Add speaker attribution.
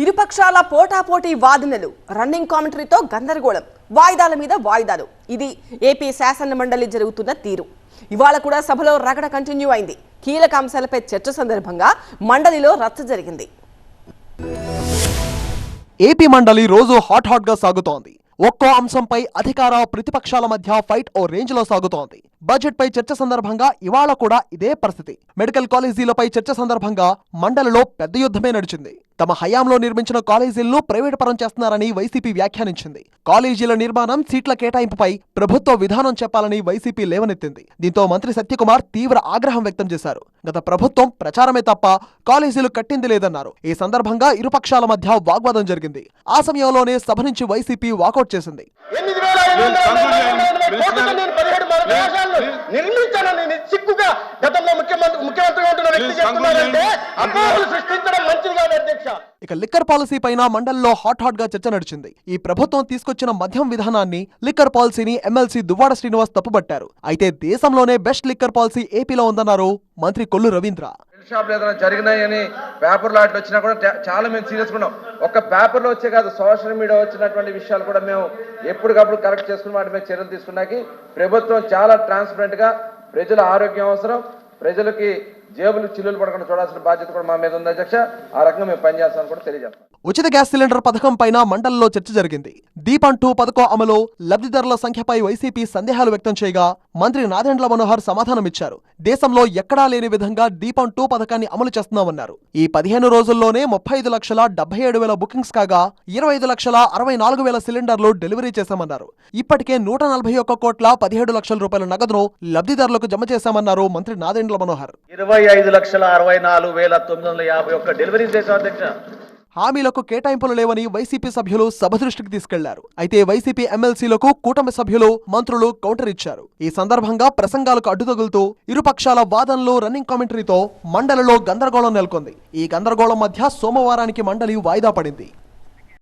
Speaker 1: ఇరుపక్షాల పోటాపోటీ వాదనలు, రన్నింగ్ కామెంటరీతో గందరగోళం, వాయిదాల మీద వాయిదాలు. ఇది ఏపీ శాసన మండలి జరుగుతున్న తీరు. ఇవాళ కూడా సభలో రగడ కంటిన్యూ అయింది. కీలక అంశాలపై చర్చ సందర్భంగా మండలిలో రచ్చ జరిగింది.
Speaker 2: ఏపీ మండలి రోజు హాట్ గా సాగుతోంది. ఒక్కో అంశంపై అధికార ప్రతిపక్షాల మధ్య ఫైట్ ఓ రేంజ్ లో సాగుతోంది. బడ్జెట్ పై చర్చ సందర్భంగా ఇవాళ కూడా ఇదే పరిస్థితి. మెడికల్ కాలేజీలపై చర్చ సందర్భంగా మండలిలో పెద్ద యుద్ధమే నడిచింది. తమ హయాంలో నిర్మించిన కాలేజీలను ప్రైవేటు పరం చేస్తున్నారని వైసీపీ వ్యాఖ్యానించింది. కాలేజీల నిర్మాణం, సీట్ల కేటాయింపుపై ప్రభుత్వ విధానం చెప్పాలని వైసీపీ లేవనెత్తింది. దీంతో మంత్రి సత్యకుమార్ తీవ్ర ఆగ్రహం వ్యక్తం చేశారు. గత ప్రభుత్వం ప్రచారమే తప్ప కాలేజీలు కట్టింది లేదన్నారు. ఈ సందర్భంగా ఇరుపక్షాల మధ్య వాగ్వాదం జరిగింది. ఆ సమయంలోనే సభ నుంచి వైసీపీ వాకౌట్ చేసింది. ఇక లిక్కర్ పాలసీ పైన మండలిలో హాట్ గా చర్చ నడిచింది. ఈ ప్రభుత్వం తీసుకొచ్చిన మద్యం విధానాన్ని, లిక్కర్ పాలసీని ఎమ్మెల్సీ దువ్వాడ శ్రీనివాస్ తప్పుపట్టారు. అయితే దేశంలోనే బెస్ట్ లిక్కర్ పాలసీ ఏపీలో ఉందన్నారు మంత్రి కొల్లు రవీంద్ర.
Speaker 3: షాప్లు ఏదైనా జరిగినాయని పేపర్లో అట్లా వచ్చినా కూడా చాలా మేము సీరియస్ ఉన్నాం. ఒక పేపర్లో వచ్చే కాదు, సోషల్ మీడియా వచ్చినటువంటి విషయాలు కూడా మేము ఎప్పటికప్పుడు కరెక్ట్ చేసుకుని వాటి మీద చర్యలు తీసుకున్నాకి ప్రభుత్వం చాలా ట్రాన్స్పరెంట్ గా ప్రజల ఆరోగ్యం అవసరం, ప్రజలకి జేబులు చిల్లులు పడకుండా చూడాల్సిన బాధ్యత కూడా మా మీద ఉంది అధ్యక్ష. ఆ రకంగా మేము పనిచేస్తామని కూడా తెలియజేస్తాం.
Speaker 2: ఉచిత గ్యాస్ సిలిండర్ పథకం పైన మండలిలో చర్చ జరిగింది. దీపం 2 పథకం అమలు, లబ్ధిదారుల సంఖ్యపై వైసీపీ సందేహాలు వ్యక్తం చేయగా మంత్రి నాదెండ్ల మనోహర్ సమాధానమిచ్చారు. దేశంలో ఎక్కడా లేని విధంగా దీపం 2 పథకాన్ని అమలు చేస్తున్నామన్నారు. ఈ 15 రోజుల్లోనే 35,77,000 బుకింగ్స్ కాగా 25,64,000 సిలిండర్లు డెలివరీ చేశామన్నారు. ఇప్పటికే 141 కోట్ల 17 లక్షల రూపాయల నగదును లబ్ధిదారులకు జమ చేశామన్నారు మంత్రి నాదెండ్ల మనోహర్.
Speaker 4: 25,64,951 డెలివరీ చేశాం అధ్యక్ష.
Speaker 2: హామీలకు కేటాయింపులు లేవని వైసీపీ సభ్యులు సభ దృష్టికి తీసుకెళ్లారు. అయితే వైసీపీ ఎమ్మెల్సీలకు కూటమి సభ్యులు, మంత్రులు కౌంటర్ ఇచ్చారు. ఈ సందర్భంగా ప్రసంగాలకు అడ్డుతగులుతూ ఇరుపక్షాల వాదనలు, రన్నింగ్ కామెంటరీతో మండలిలో గందరగోళం నెలకొంది. ఈ గందరగోళం మధ్య సోమవారానికి మండలి వాయిదా పడింది.